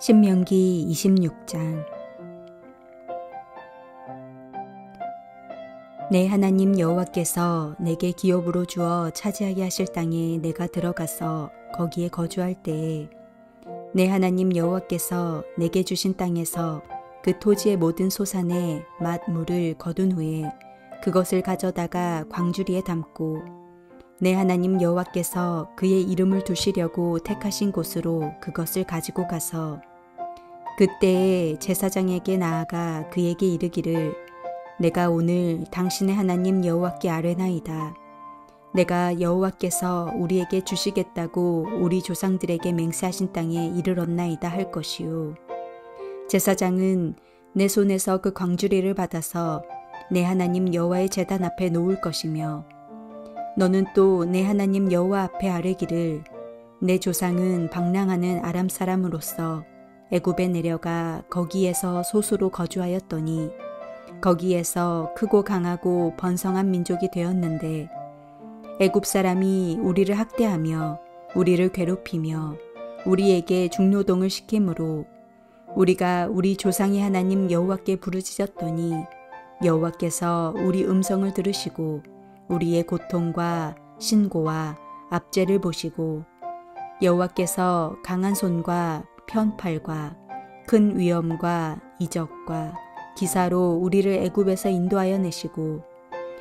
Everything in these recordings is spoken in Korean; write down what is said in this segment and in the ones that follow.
신명기 26장. 내 하나님 여호와께서 내게 기업으로 주어 차지하게 하실 땅에 내가 들어가서 거기에 거주할 때에 내 하나님 여호와께서 내게 주신 땅에서 그 토지의 모든 소산의 맛 물을 거둔 후에 그것을 가져다가 광주리에 담고 내 하나님 여호와께서 그의 이름을 두시려고 택하신 곳으로 그것을 가지고 가서 그때에 제사장에게 나아가 그에게 이르기를 내가 오늘 당신의 하나님 여호와께 아뢰나이다. 내가 여호와께서 우리에게 주시겠다고 우리 조상들에게 맹세하신 땅에 이르렀나이다 할 것이요. 제사장은 내 손에서 그 광주리를 받아서 내 하나님 여호와의 제단 앞에 놓을 것이며 너는 또 내 하나님 여호와 앞에 아뢰기를 내 조상은 방랑하는 아람 사람으로서 애굽에 내려가 거기에서 소수로 거주하였더니 거기에서 크고 강하고 번성한 민족이 되었는데 애굽 사람이 우리를 학대하며 우리를 괴롭히며 우리에게 중노동을 시키므로 우리가 우리 조상의 하나님 여호와께 부르짖었더니 여호와께서 우리 음성을 들으시고 우리의 고통과 신고와 압제를 보시고 여호와께서 강한 손과 편팔과 큰 위엄과 이적과 기사로 우리를 애굽에서 인도하여 내시고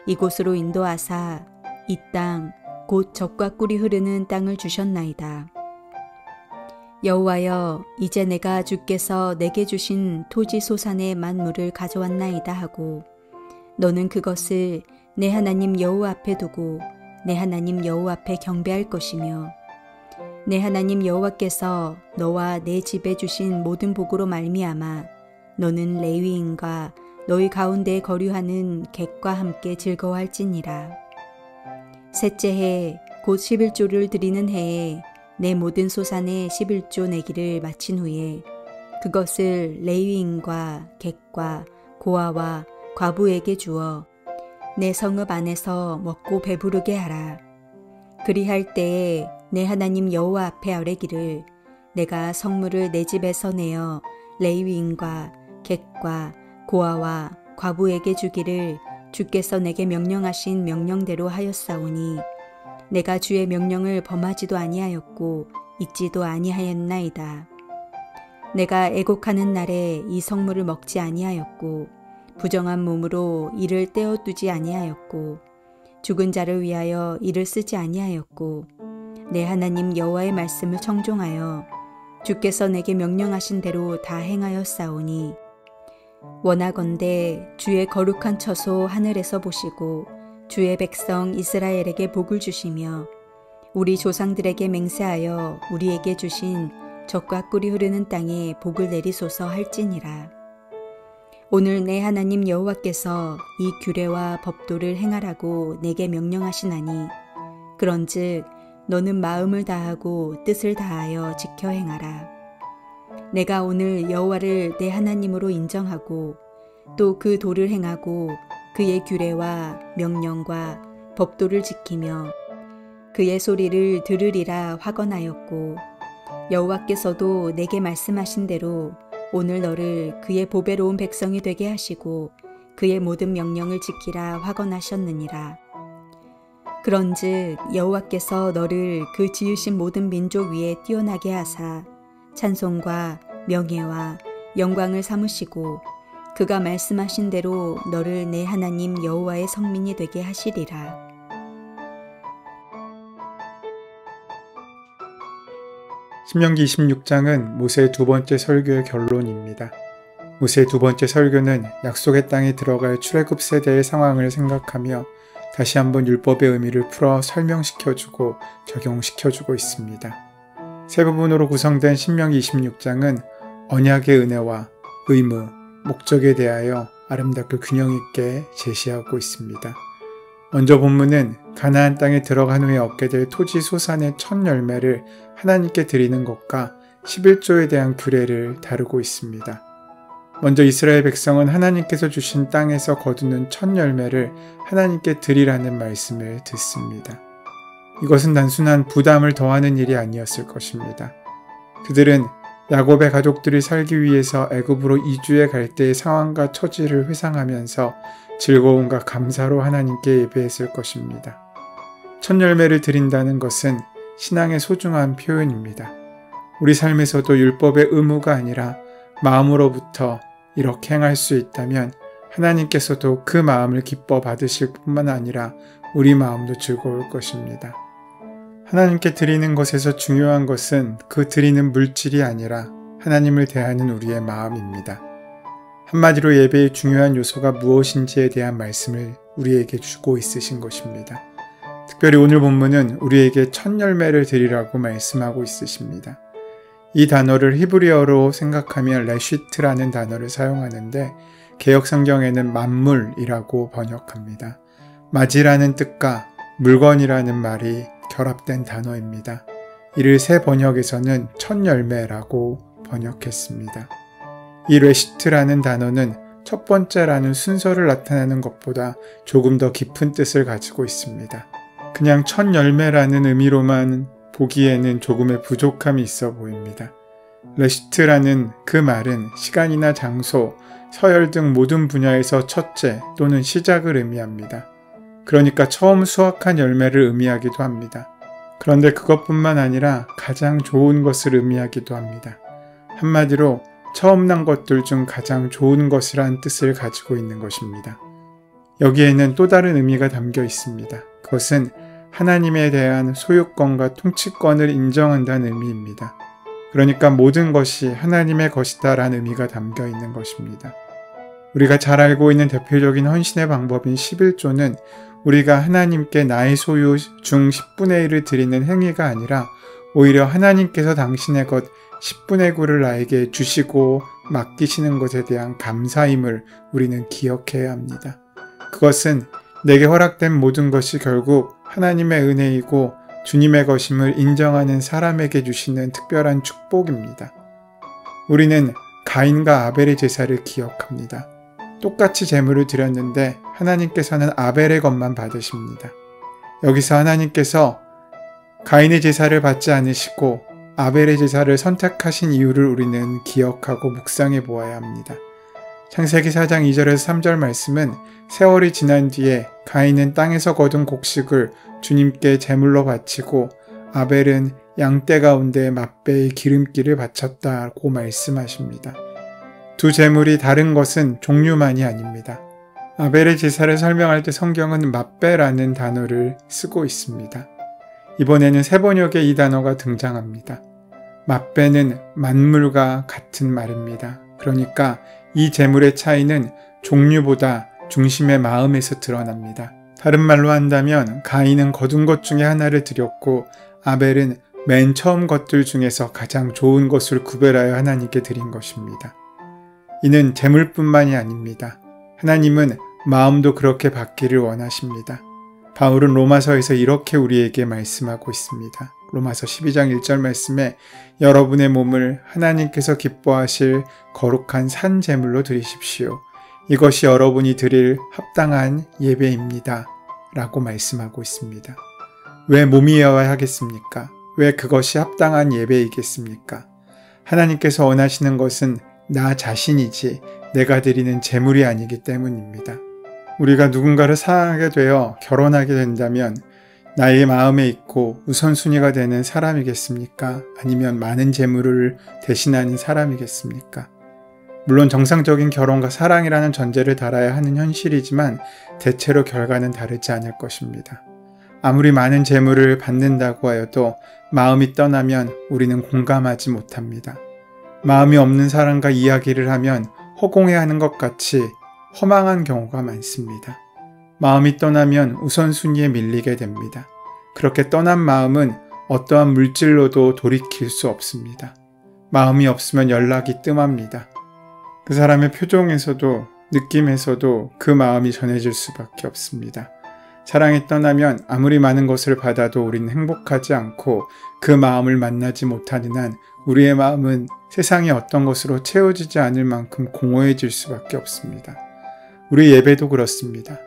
이곳으로 인도하사 이 땅 곧 젖과 꿀이 흐르는 땅을 주셨나이다. 여호와여, 이제 내가 주께서 내게 주신 토지 소산의 만물을 가져왔나이다 하고 너는 그것을 내 하나님 여호와 앞에 두고 내 하나님 여호와 앞에 경배할 것이며 내 하나님 여호와께서 너와 내 집에 주신 모든 복으로 말미암아 너는 레위인과 너희 가운데에 거류하는 객과 함께 즐거워할지니라. 셋째 해 곧 11조를 드리는 해에 내 모든 소산의 11조 내기를 마친 후에 그것을 레위인과 객과 고아와 과부에게 주어 내 성읍 안에서 먹고 배부르게 하라. 그리할 때에 내 하나님 여호와 앞에 아뢰기를 내가 성물을 내 집에서 내어 레위인과 객과 고아와 과부에게 주기를 주께서 내게 명령하신 명령대로 하였사오니 내가 주의 명령을 범하지도 아니하였고 잊지도 아니하였나이다. 내가 애곡하는 날에 이 성물을 먹지 아니하였고 부정한 몸으로 이를 떼어두지 아니하였고 죽은 자를 위하여 이를 쓰지 아니하였고 내 하나님 여호와의 말씀을 청종하여 주께서 내게 명령하신 대로 다 행하였사오니 원하건대 주의 거룩한 처소 하늘에서 보시고 주의 백성 이스라엘에게 복을 주시며 우리 조상들에게 맹세하여 우리에게 주신 젖과 꿀이 흐르는 땅에 복을 내리소서 할지니라. 오늘 내 하나님 여호와께서 이 규례와 법도를 행하라고 내게 명령하시나니 그런즉 너는 마음을 다하고 뜻을 다하여 지켜 행하라. 내가 오늘 여호와를 내 하나님으로 인정하고 또 그 도를 행하고 그의 규례와 명령과 법도를 지키며 그의 소리를 들으리라 확언하였고 여호와께서도 내게 말씀하신 대로 오늘 너를 그의 보배로운 백성이 되게 하시고 그의 모든 명령을 지키라 확언하셨느니라. 그런즉 여호와께서 너를 그 지으신 모든 민족 위에 뛰어나게 하사 찬송과 명예와 영광을 삼으시고 그가 말씀하신 대로 너를 내 하나님 여호와의 성민이 되게 하시리라. 신명기 26장은 모세의 두 번째 설교의 결론입니다. 모세의 두 번째 설교는 약속의 땅에 들어갈 출애굽 세대의 상황을 생각하며 다시 한번 율법의 의미를 풀어 설명시켜주고 적용시켜주고 있습니다. 세 부분으로 구성된 신명기 26장은 언약의 은혜와 의무, 목적에 대하여 아름답고 균형 있게 제시하고 있습니다. 먼저 본문은 가나안 땅에 들어간 후에 얻게 될 토지 소산의 첫 열매를 하나님께 드리는 것과 11조에 대한 규례를 다루고 있습니다. 먼저 이스라엘 백성은 하나님께서 주신 땅에서 거두는 첫 열매를 하나님께 드리라는 말씀을 듣습니다. 이것은 단순한 부담을 더하는 일이 아니었을 것입니다. 그들은 야곱의 가족들이 살기 위해서 애굽으로 이주해 갈 때의 상황과 처지를 회상하면서 즐거움과 감사로 하나님께 예배했을 것입니다. 첫 열매를 드린다는 것은 신앙의 소중한 표현입니다. 우리 삶에서도 율법의 의무가 아니라 마음으로부터 이렇게 행할 수 있다면 하나님께서도 그 마음을 기뻐 받으실 뿐만 아니라 우리 마음도 즐거울 것입니다. 하나님께 드리는 것에서 중요한 것은 그 드리는 물질이 아니라 하나님을 대하는 우리의 마음입니다. 한마디로 예배의 중요한 요소가 무엇인지에 대한 말씀을 우리에게 주고 있으신 것입니다. 특별히 오늘 본문은 우리에게 첫 열매를 드리라고 말씀하고 있으십니다. 이 단어를 히브리어로 생각하면 레시트라는 단어를 사용하는데 개역성경에는 만물이라고 번역합니다. 맞이라는 뜻과 물건이라는 말이 결합된 단어입니다. 이를 새 번역에서는 첫 열매라고 번역했습니다. 이 레시트라는 단어는 첫 번째라는 순서를 나타내는 것보다 조금 더 깊은 뜻을 가지고 있습니다. 그냥 첫 열매라는 의미로만 보기에는 조금의 부족함이 있어 보입니다. 레시트라는 그 말은 시간이나 장소, 서열 등 모든 분야에서 첫째 또는 시작을 의미합니다. 그러니까 처음 수확한 열매를 의미하기도 합니다. 그런데 그것뿐만 아니라 가장 좋은 것을 의미하기도 합니다. 한마디로 처음 난 것들 중 가장 좋은 것이란 뜻을 가지고 있는 것입니다. 여기에는 또 다른 의미가 담겨 있습니다. 그것은 하나님에 대한 소유권과 통치권을 인정한다는 의미입니다. 그러니까 모든 것이 하나님의 것이다라는 의미가 담겨 있는 것입니다. 우리가 잘 알고 있는 대표적인 헌신의 방법인 11조는 우리가 하나님께 나의 소유 중 10분의 1을 드리는 행위가 아니라 오히려 하나님께서 당신의 것 10분의 9를 나에게 주시고 맡기시는 것에 대한 감사임을 우리는 기억해야 합니다. 그것은 내게 허락된 모든 것이 결국 하나님의 은혜이고 주님의 것임을 인정하는 사람에게 주시는 특별한 축복입니다. 우리는 가인과 아벨의 제사를 기억합니다. 똑같이 제물을 드렸는데 하나님께서는 아벨의 것만 받으십니다. 여기서 하나님께서 가인의 제사를 받지 않으시고 아벨의 제사를 선택하신 이유를 우리는 기억하고 묵상해 보아야 합니다. 창세기 4장 2절에서 3절 말씀은 세월이 지난 뒤에 가인은 땅에서 거둔 곡식을 주님께 제물로 바치고 아벨은 양떼 가운데 맛배의 기름기를 바쳤다고 말씀하십니다. 두 제물이 다른 것은 종류만이 아닙니다. 아벨의 제사를 설명할 때 성경은 맛배라는 단어를 쓰고 있습니다. 이번에는 새 번역에 이 단어가 등장합니다. 맛배는 만물과 같은 말입니다. 그러니까 이 제물의 차이는 종류보다 중심의 마음에서 드러납니다. 다른 말로 한다면 가인은 거둔 것 중에 하나를 드렸고 아벨은 맨 처음 것들 중에서 가장 좋은 것을 구별하여 하나님께 드린 것입니다. 이는 제물뿐만이 아닙니다. 하나님은 마음도 그렇게 받기를 원하십니다. 바울은 로마서에서 이렇게 우리에게 말씀하고 있습니다. 로마서 12장 1절 말씀에 여러분의 몸을 하나님께서 기뻐하실 거룩한 산 제물로 드리십시오. 이것이 여러분이 드릴 합당한 예배입니다. 라고 말씀하고 있습니다. 왜 몸이어야 하겠습니까? 왜 그것이 합당한 예배이겠습니까? 하나님께서 원하시는 것은 나 자신이지 내가 드리는 제물이 아니기 때문입니다. 우리가 누군가를 사랑하게 되어 결혼하게 된다면 나의 마음에 있고 우선순위가 되는 사람이겠습니까? 아니면 많은 재물을 대신하는 사람이겠습니까? 물론 정상적인 결혼과 사랑이라는 전제를 달아야 하는 현실이지만 대체로 결과는 다르지 않을 것입니다. 아무리 많은 재물을 받는다고 하여도 마음이 떠나면 우리는 공감하지 못합니다. 마음이 없는 사람과 이야기를 하면 허공해하는 것 같이 허망한 경우가 많습니다. 마음이 떠나면 우선순위에 밀리게 됩니다. 그렇게 떠난 마음은 어떠한 물질로도 돌이킬 수 없습니다. 마음이 없으면 연락이 뜸합니다. 그 사람의 표정에서도 느낌에서도 그 마음이 전해질 수밖에 없습니다. 사랑이 떠나면 아무리 많은 것을 받아도 우리는 행복하지 않고 그 마음을 만나지 못하는 한 우리의 마음은 세상이 어떤 것으로 채워지지 않을 만큼 공허해질 수밖에 없습니다. 우리 예배도 그렇습니다.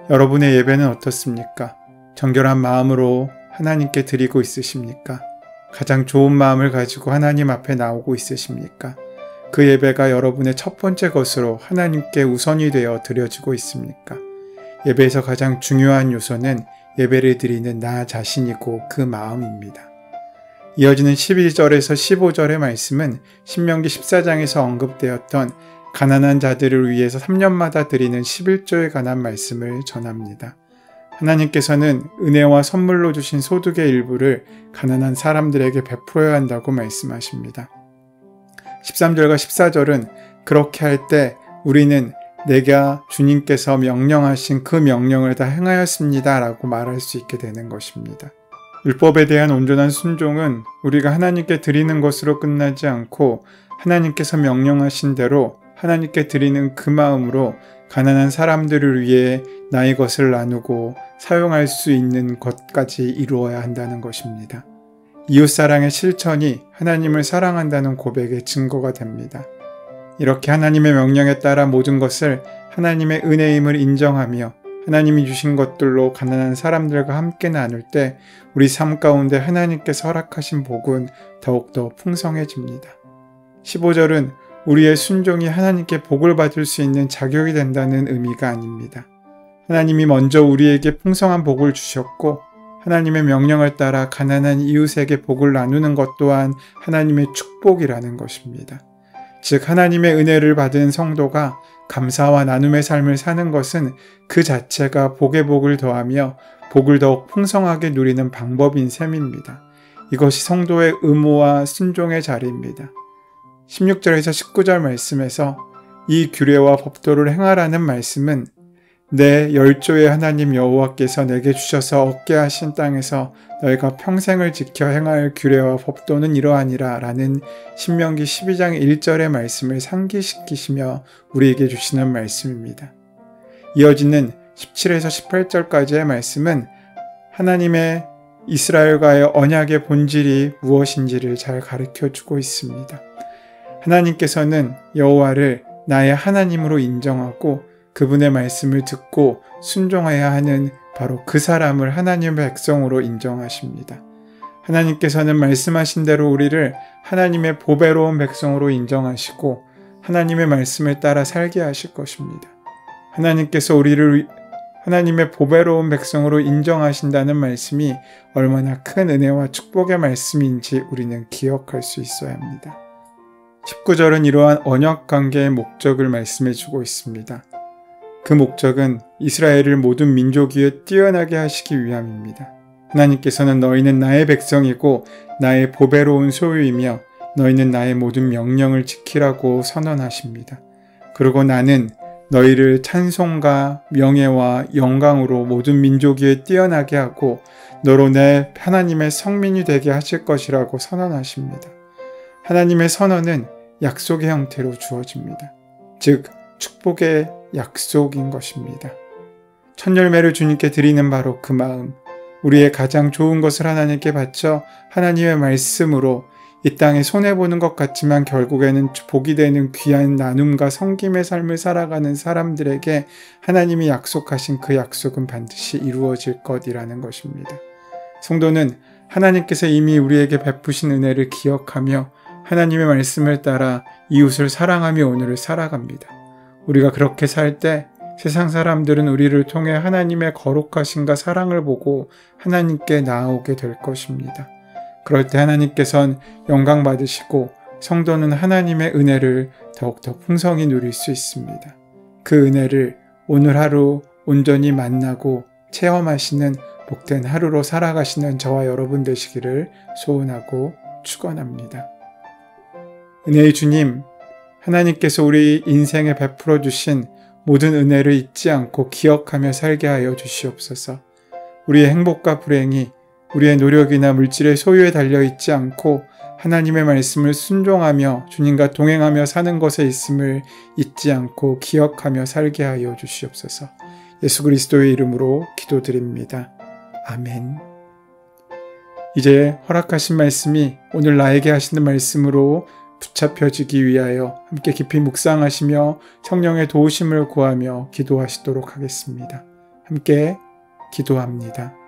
여러분의 예배는 어떻습니까? 정결한 마음으로 하나님께 드리고 있으십니까? 가장 좋은 마음을 가지고 하나님 앞에 나오고 있으십니까? 그 예배가 여러분의 첫 번째 것으로 하나님께 우선이 되어 드려지고 있습니까? 예배에서 가장 중요한 요소는 예배를 드리는 나 자신이고 그 마음입니다. 이어지는 12절에서 15절의 말씀은 신명기 14장에서 언급되었던 가난한 자들을 위해서 3년마다 드리는 11조에 관한 말씀을 전합니다. 하나님께서는 은혜와 선물로 주신 소득의 일부를 가난한 사람들에게 베풀어야 한다고 말씀하십니다. 13절과 14절은 그렇게 할 때 우리는 내가 주님께서 명령하신 그 명령을 다 행하였습니다 라고 말할 수 있게 되는 것입니다. 율법에 대한 온전한 순종은 우리가 하나님께 드리는 것으로 끝나지 않고 하나님께서 명령하신 대로 하나님께 드리는 그 마음으로 가난한 사람들을 위해 나의 것을 나누고 사용할 수 있는 것까지 이루어야 한다는 것입니다. 이웃사랑의 실천이 하나님을 사랑한다는 고백의 증거가 됩니다. 이렇게 하나님의 명령에 따라 모든 것을 하나님의 은혜임을 인정하며 하나님이 주신 것들로 가난한 사람들과 함께 나눌 때 우리 삶 가운데 하나님께서 허락하신 복은 더욱더 풍성해집니다. 15절은 우리의 순종이 하나님께 복을 받을 수 있는 자격이 된다는 의미가 아닙니다. 하나님이 먼저 우리에게 풍성한 복을 주셨고 하나님의 명령을 따라 가난한 이웃에게 복을 나누는 것 또한 하나님의 축복이라는 것입니다. 즉 하나님의 은혜를 받은 성도가 감사와 나눔의 삶을 사는 것은 그 자체가 복의 복을 더하며 복을 더욱 풍성하게 누리는 방법인 셈입니다. 이것이 성도의 의무와 순종의 자리입니다. 16절에서 19절 말씀에서 이 규례와 법도를 행하라는 말씀은 내 열조의 하나님 여호와께서 내게 주셔서 얻게 하신 땅에서 너희가 평생을 지켜 행할 규례와 법도는 이러하니라 라는 신명기 12장 1절의 말씀을 상기시키시며 우리에게 주시는 말씀입니다. 이어지는 17에서 18절까지의 말씀은 하나님의 이스라엘과의 언약의 본질이 무엇인지를 잘 가르쳐주고 있습니다. 하나님께서는 여호와를 나의 하나님으로 인정하고 그분의 말씀을 듣고 순종해야 하는 바로 그 사람을 하나님의 백성으로 인정하십니다. 하나님께서는 말씀하신 대로 우리를 하나님의 보배로운 백성으로 인정하시고 하나님의 말씀을 따라 살게 하실 것입니다. 하나님께서 우리를 하나님의 보배로운 백성으로 인정하신다는 말씀이 얼마나 큰 은혜와 축복의 말씀인지 우리는 기억할 수 있어야 합니다. 19절은 이러한 언약관계의 목적을 말씀해 주고 있습니다. 그 목적은 이스라엘을 모든 민족 위에 뛰어나게 하시기 위함입니다. 하나님께서는 너희는 나의 백성이고 나의 보배로운 소유이며 너희는 나의 모든 명령을 지키라고 선언하십니다. 그리고 나는 너희를 찬송과 명예와 영광으로 모든 민족 위에 뛰어나게 하고 너로 내 하나님의 성민이 되게 하실 것이라고 선언하십니다. 하나님의 선언은 약속의 형태로 주어집니다. 즉 축복의 약속인 것입니다. 첫 열매를 주님께 드리는 바로 그 마음, 우리의 가장 좋은 것을 하나님께 바쳐 하나님의 말씀으로 이 땅에 손해보는 것 같지만 결국에는 복이 되는 귀한 나눔과 섬김의 삶을 살아가는 사람들에게 하나님이 약속하신 그 약속은 반드시 이루어질 것이라는 것입니다. 성도는 하나님께서 이미 우리에게 베푸신 은혜를 기억하며 하나님의 말씀을 따라 이웃을 사랑하며 오늘을 살아갑니다. 우리가 그렇게 살 때 세상 사람들은 우리를 통해 하나님의 거룩하심과 사랑을 보고 하나님께 나아오게 될 것입니다. 그럴 때 하나님께서는 영광 받으시고 성도는 하나님의 은혜를 더욱더 풍성히 누릴 수 있습니다. 그 은혜를 오늘 하루 온전히 만나고 체험하시는 복된 하루로 살아가시는 저와 여러분 되시기를 소원하고 축원합니다. 은혜의 주님, 하나님께서 우리 인생에 베풀어 주신 모든 은혜를 잊지 않고 기억하며 살게 하여 주시옵소서. 우리의 행복과 불행이 우리의 노력이나 물질의 소유에 달려있지 않고 하나님의 말씀을 순종하며 주님과 동행하며 사는 것에 있음을 잊지 않고 기억하며 살게 하여 주시옵소서. 예수 그리스도의 이름으로 기도드립니다. 아멘. 이제 허락하신 말씀이 오늘 나에게 하시는 말씀으로 붙잡혀지기 위하여 함께 깊이 묵상하시며 성령의 도우심을 구하며 기도하시도록 하겠습니다. 함께 기도합니다.